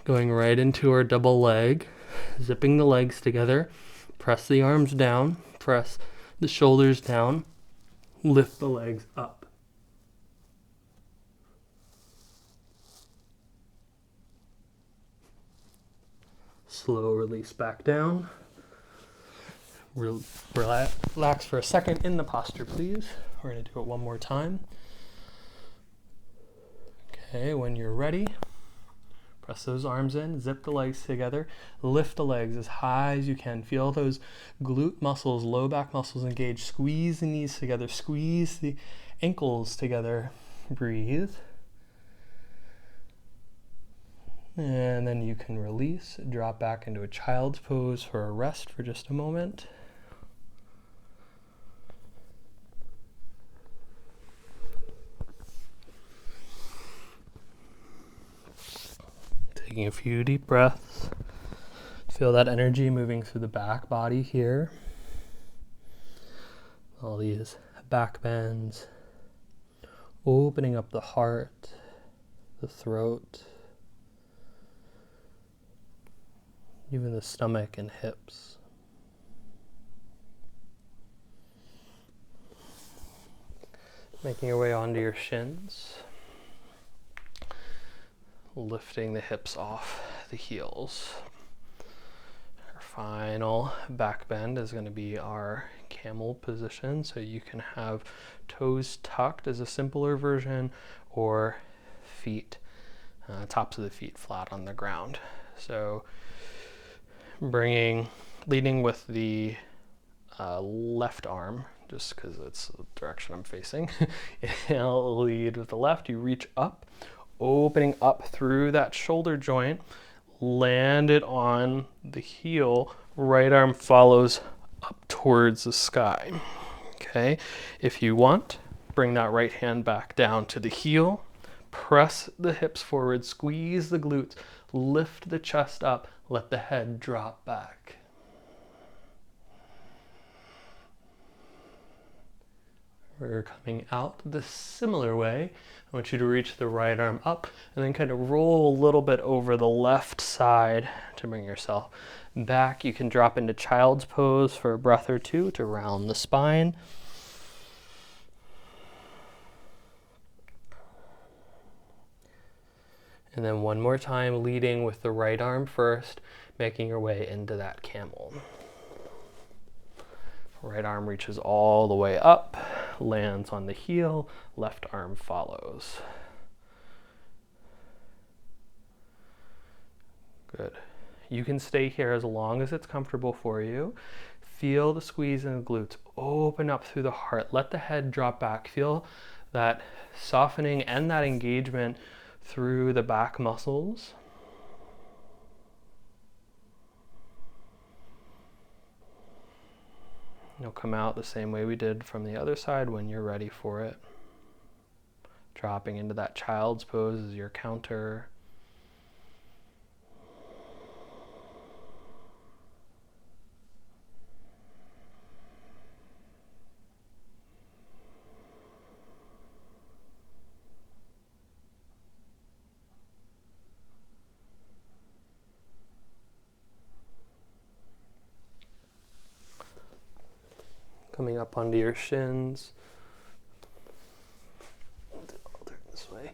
Going right into our double leg, zipping the legs together. Press the arms down, press the shoulders down, lift the legs up. Slow release back down. Relax for a second in the posture, please. We're going to do it one more time. Okay, when you're ready, press those arms in, zip the legs together, lift the legs as high as you can. Feel those glute muscles, low back muscles engaged. Squeeze the knees together, squeeze the ankles together. Breathe. And then you can release, drop back into a child's pose for a rest for just a moment. Taking a few deep breaths. Feel that energy moving through the back body here. All these back bends, opening up the heart, the throat, even the stomach and hips. Making your way onto your shins. Lifting the hips off the heels. Our final back bend is going to be our camel position. So you can have toes tucked as a simpler version, or feet, tops of the feet flat on the ground. So leading with the left arm, just because it's the direction I'm facing. I'll lead with the left. You reach up, opening up through that shoulder joint, land it on the heel. Right arm follows up towards the sky. Okay, if you want, bring that right hand back down to the heel. Press the hips forward, squeeze the glutes, lift the chest up, let the head drop back. We're coming out the similar way. I want you to reach the right arm up and then kind of roll a little bit over the left side to bring yourself back. You can drop into child's pose for a breath or two to round the spine. And then one more time, leading with the right arm first, making your way into that camel. Right arm reaches all the way up, lands on the heel, left arm follows. Good. You can stay here as long as it's comfortable for you. Feel the squeeze in the glutes. Open up through the heart. Let the head drop back. Feel that softening and that engagement through the back muscles. You'll come out the same way we did from the other side when you're ready for it. Dropping into that child's pose as your counter. Coming up onto your shins. I'll turn this way.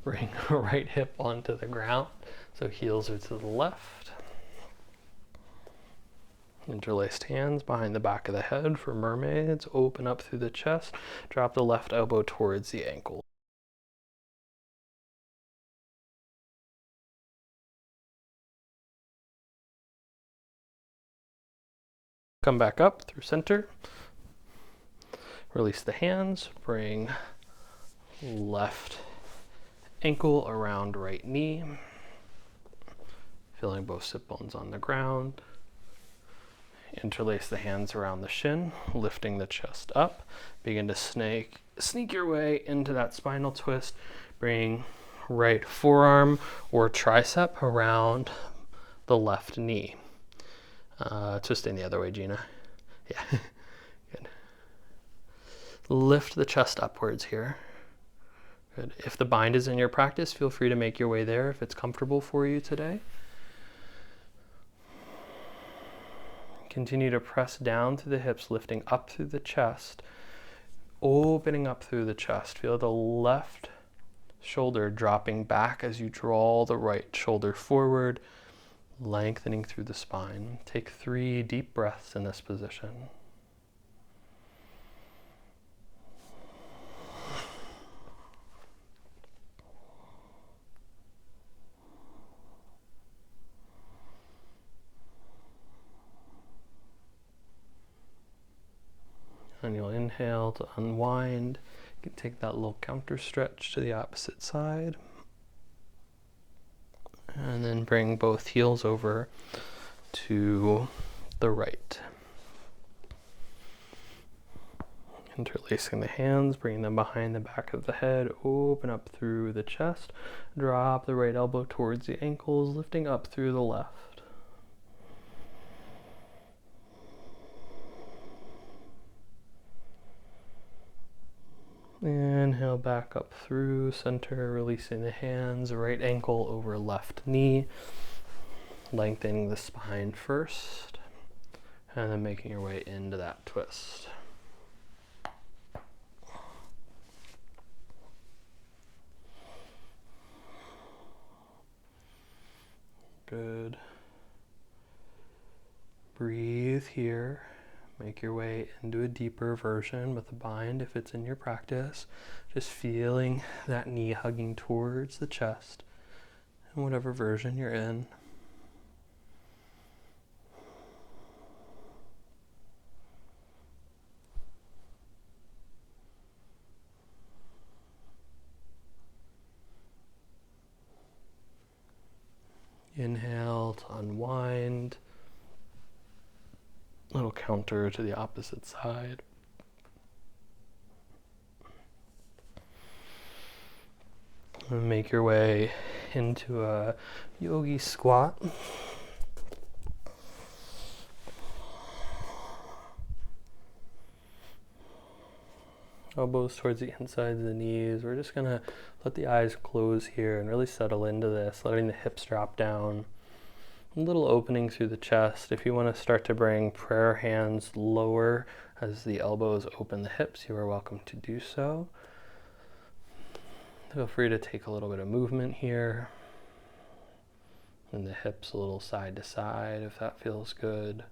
Bring right hip onto the ground. So heels are to the left. Interlaced hands behind the back of the head for mermaids. Open up through the chest. Drop the left elbow towards the ankle. Come back up through center. Release the hands, bring left ankle around right knee, feeling both sit bones on the ground. Interlace the hands around the shin, lifting the chest up. Begin to sneak your way into that spinal twist. Bring right forearm or tricep around the left knee. Twisting the other way, Gina. Yeah, good. Lift the chest upwards here. Good. If the bind is in your practice, feel free to make your way there if it's comfortable for you today. Continue to press down through the hips, lifting up through the chest, opening up through the chest. Feel the left shoulder dropping back as you draw the right shoulder forward, lengthening through the spine. Take 3 deep breaths in this position. And you'll inhale to unwind. You can take that little counter stretch to the opposite side. And then bring both heels over to the right. Interlacing the hands, bringing them behind the back of the head, open up through the chest. Drop the right elbow towards the ankles, lifting up through the left. Inhale back up through center, releasing the hands, right ankle over left knee, lengthening the spine first, and then making your way into that twist. Good. Breathe here. Make your way into a deeper version with a bind if it's in your practice. Just feeling that knee hugging towards the chest in whatever version you're in. Inhale to unwind. Little counter to the opposite side. And make your way into a yogi squat. Elbows towards the insides of the knees. We're just going to let the eyes close here and really settle into this, letting the hips drop down. A little opening through the chest. If you want to start to bring prayer hands lower as the elbows open the hips, you are welcome to do so. Feel free to take a little bit of movement here. And the hips a little side to side if that feels good.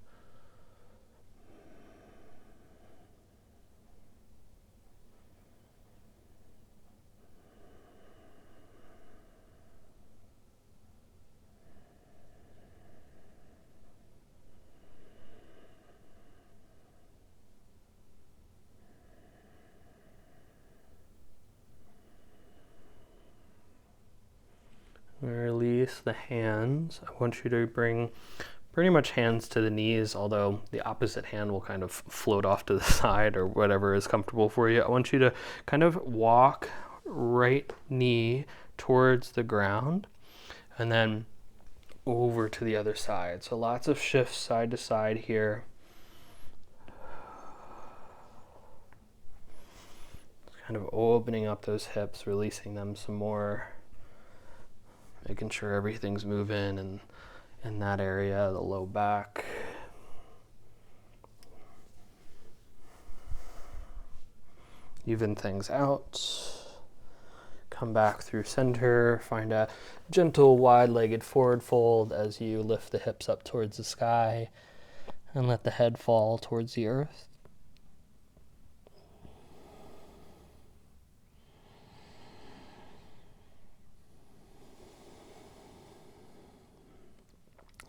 Release the hands. I want you to bring pretty much hands to the knees, although the opposite hand will kind of float off to the side or whatever is comfortable for you. I want you to kind of walk right knee towards the ground and then over to the other side. So lots of shifts side to side here. Kind of opening up those hips, releasing them some more. Making sure everything's moving and in that area, the low back. Even things out. Come back through center. Find a gentle wide-legged forward fold as you lift the hips up towards the sky and let the head fall towards the earth.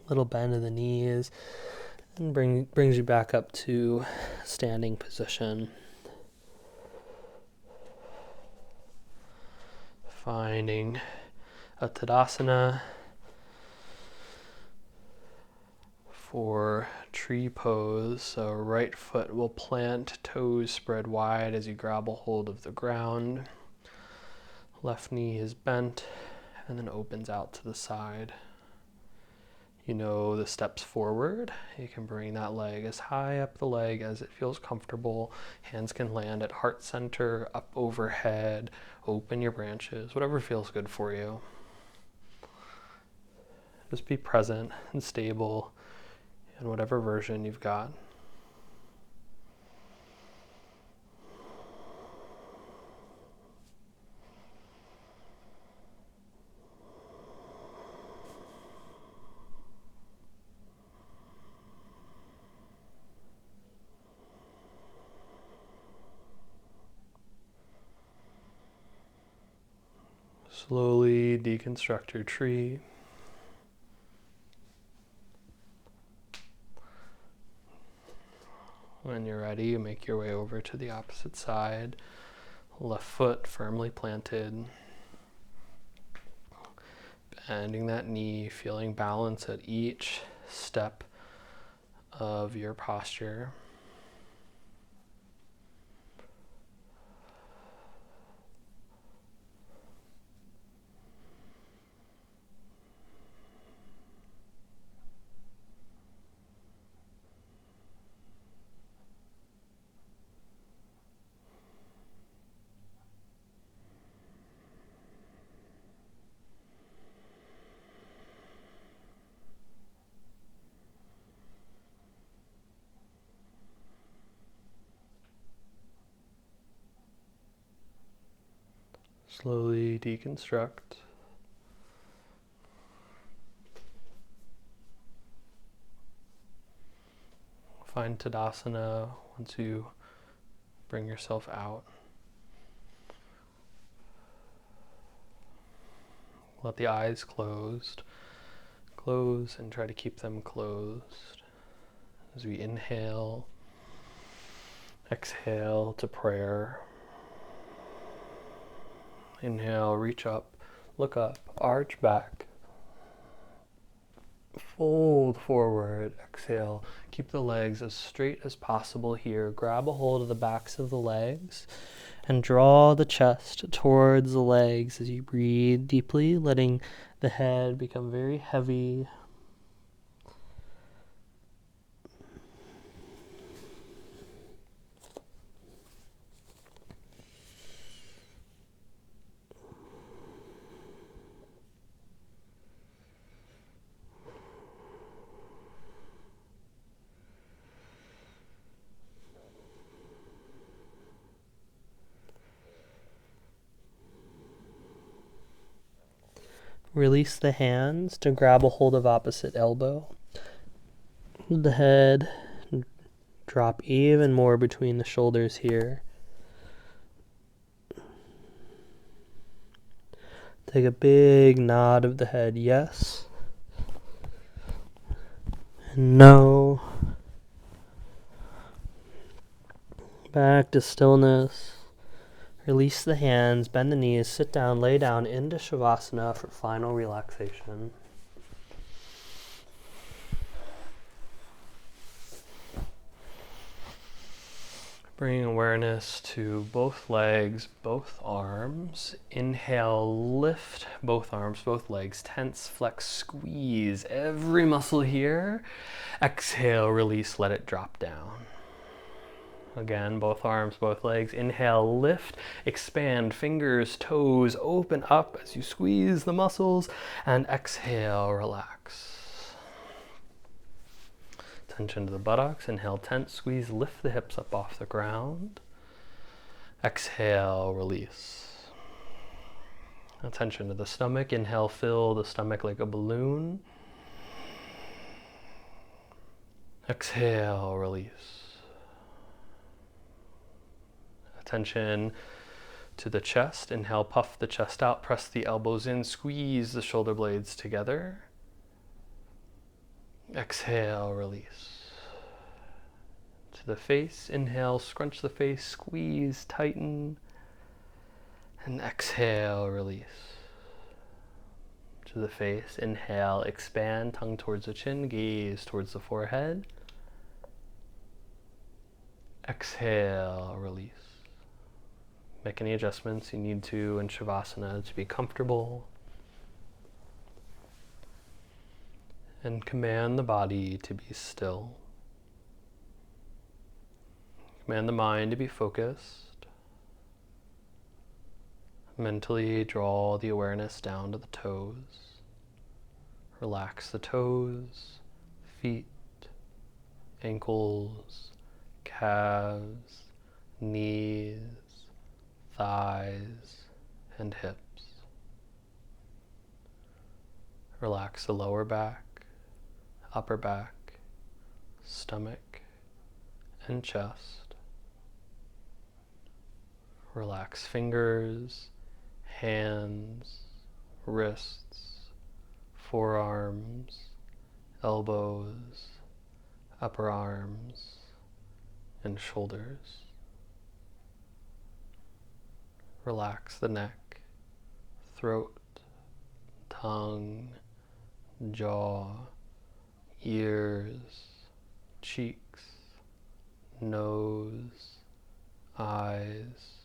Little bend of the knees and brings you back up to standing position. Finding a Tadasana for tree pose. So right foot will plant, toes spread wide as you grab a hold of the ground. Left knee is bent and then opens out to the side. You know the steps forward. You can bring that leg as high up the leg as it feels comfortable. Hands can land at heart center, up overhead. Open your branches, whatever feels good for you. Just be present and stable in whatever version you've got. Slowly deconstruct your tree. When you're ready, you make your way over to the opposite side. Left foot firmly planted. Bending that knee, feeling balance at each step of your posture. Slowly deconstruct. Find Tadasana once you bring yourself out. Let the eyes close and try to keep them closed. As we inhale, exhale to prayer. Inhale, reach up, look up, arch back. Fold forward, exhale. Keep the legs as straight as possible here. Grab a hold of the backs of the legs and draw the chest towards the legs as you breathe deeply, letting the head become very heavy. Release the hands to grab a hold of opposite elbow. The head drop even more between the shoulders here. Take a big nod of the head, yes. And no. Back to stillness. Release the hands, bend the knees, sit down, lay down into Shavasana for final relaxation. Bring awareness to both legs, both arms. Inhale, lift both arms, both legs. Tense, flex, squeeze every muscle here. Exhale, release, let it drop down. Again, both arms, both legs. Inhale, lift, expand, fingers, toes, open up as you squeeze the muscles. And exhale, relax. Tension to the buttocks. Inhale, tense, squeeze, lift the hips up off the ground. Exhale, release. Attention to the stomach. Inhale, fill the stomach like a balloon. Exhale, release. Attention to the chest. Inhale, puff the chest out, press the elbows in, squeeze the shoulder blades together. Exhale, release. To the face, inhale, scrunch the face, squeeze, tighten, and exhale, release. To the face, inhale, expand, tongue towards the chin, gaze towards the forehead. Exhale, release. Make any adjustments you need to in Shavasana to be comfortable. And command the body to be still. Command the mind to be focused. Mentally draw the awareness down to the toes. Relax the toes, feet, ankles, calves, knees, thighs, and hips. Relax the lower back, upper back, stomach, and chest. Relax fingers, hands, wrists, forearms, elbows, upper arms, and shoulders. Relax the neck, throat, tongue, jaw, ears, cheeks, nose, eyes,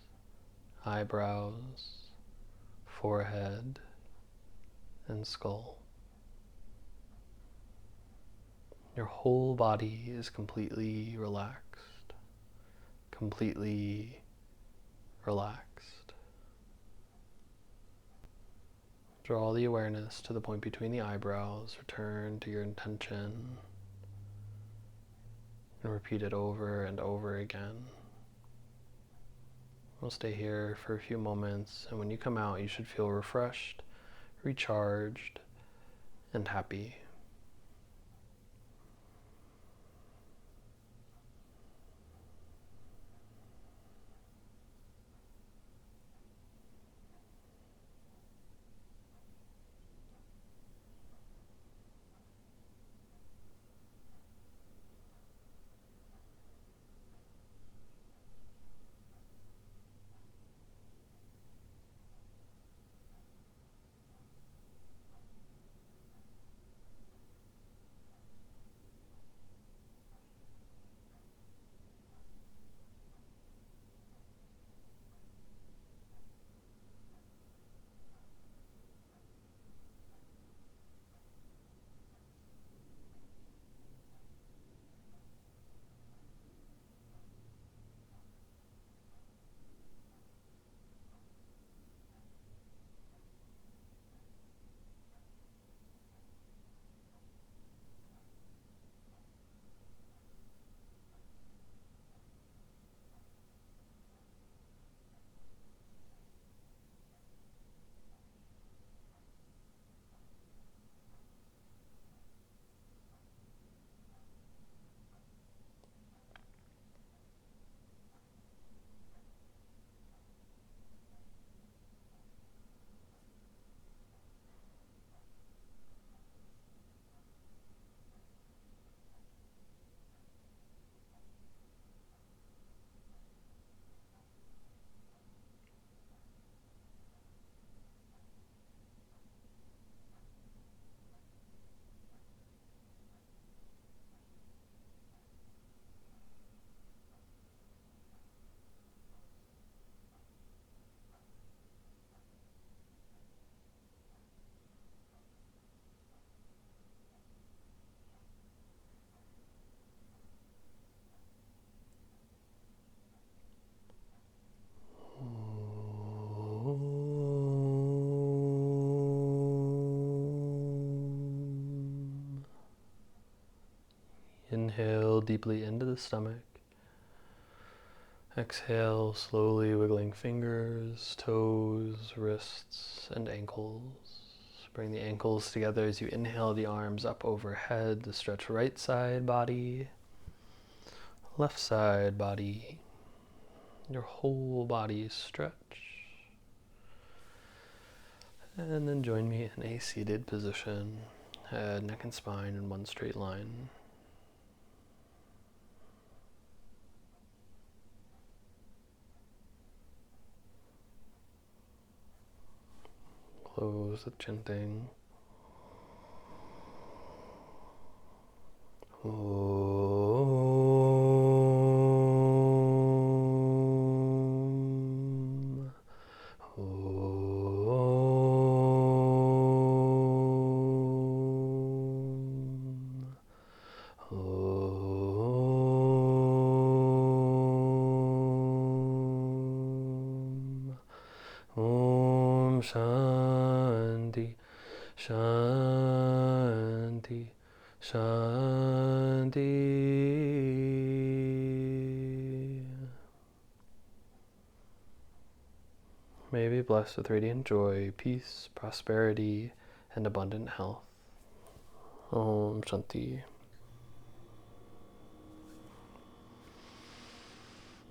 eyebrows, forehead, and skull. Your whole body is completely relaxed, completely relaxed. Draw the awareness to the point between the eyebrows, return to your intention, and repeat it over and over again. We'll stay here for a few moments, and when you come out, you should feel refreshed, recharged, and happy. Inhale deeply into the stomach. Exhale, slowly wiggling fingers, toes, wrists, and ankles. Bring the ankles together as you inhale the arms up overhead to stretch right side body, left side body. Your whole body stretch. And then join me in a seated position. Head, neck, and spine in one straight line. Close with chanting. Om. Om. Om. Om Shanti. Shanti, Shanti. May you be blessed with radiant joy, peace, prosperity, and abundant health. Om Shanti.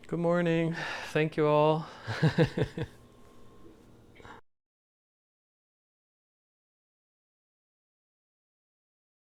Good morning. Thank you all.